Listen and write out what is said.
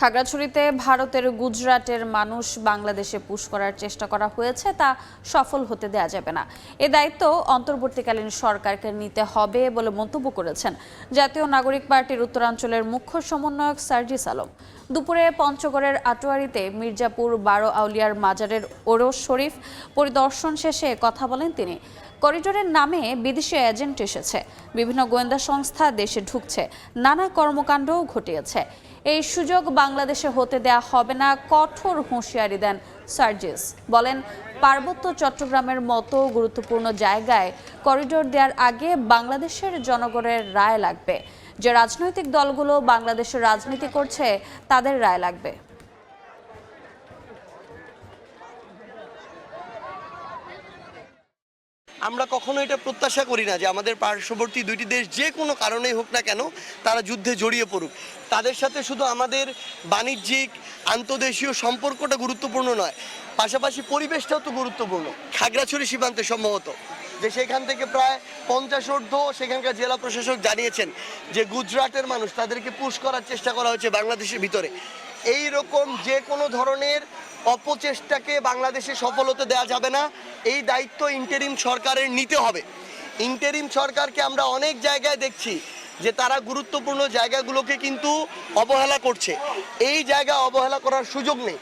খাগড়াছড়িতে ভারতের গুজরাটের মানুষ বাংলাদেশে পুশ করার চেষ্টা করা হয়েছে, তা সফল হতে দেয়া যাবে না। এ দায়িত্ব অন্তর্বর্তীকালীন সরকারকে নিতে হবে বলে মন্তব্য করেছেন জাতীয় নাগরিক পার্টির উত্তরাঞ্চলের মুখ্য সমন্বয়ক সার্জিস আলম। দুপুরে পঞ্চগড়ের আটোয়ারীতে মির্জাপুর 12 আউলিয়ার মাজারের ওরস শরীফ পরিদর্শন শেষে কথা বলেন তিনি। করিডোরের নামে বিদেশি এজেন্ট এসেছে, বিভিন্ন গোয়েন্দা সংস্থা দেশে ঢুকছে, নানা কর্মকাণ্ডও ঘটিয়েছে। এই সুযোগ বাংলাদেশে হতে দেয়া হবে না, কঠোর হুঁশিয়ারি দেন সার্জিস। বলেন, পার্বত্য চট্টগ্রামের মতো গুরুত্বপূর্ণ জায়গায় করিডোর দেওয়ার আগে বাংলাদেশের জনগণের রায় লাগবে। যে রাজনৈতিক দলগুলো বাংলাদেশের রাজনীতি করছে তাদের রায় লাগবে। আমরা কখনো এটা প্রত্যাশা করি না যে আমাদের পার্শ্ববর্তী দুইটি দেশ যে কোনো কারণেই হোক না কেন তারা যুদ্ধে জড়িয়ে পড়ুক। তাদের সাথে শুধু আমাদের বাণিজ্যিক আন্তদেশীয় সম্পর্কটা গুরুত্বপূর্ণ নয়, পাশাপাশি পরিবেশটাও তো গুরুত্বপূর্ণ। খাগড়াছড়ি সীমান্তে সম্ভবত যে সেখান থেকে প্রায় 50 ঊর্ধ্ব সেখানকার জেলা প্রশাসক জানিয়েছেন যে গুজরাটের মানুষ তাদেরকে পুশ করার চেষ্টা করা হচ্ছে বাংলাদেশের ভিতরে। এই রকম যে কোনো ধরনের অপচেষ্টাকে বাংলাদেশে সফল হতে দেওয়া যাবে না। এই দায়িত্ব ইন্টারিম সরকারের নিতে হবে। ইন্টারিম সরকারকে আমরা অনেক জায়গায় দেখছি যে তারা গুরুত্বপূর্ণ জায়গাগুলোকে কিন্তু অবহেলা করছে। এই জায়গা অবহেলা করার সুযোগ নেই।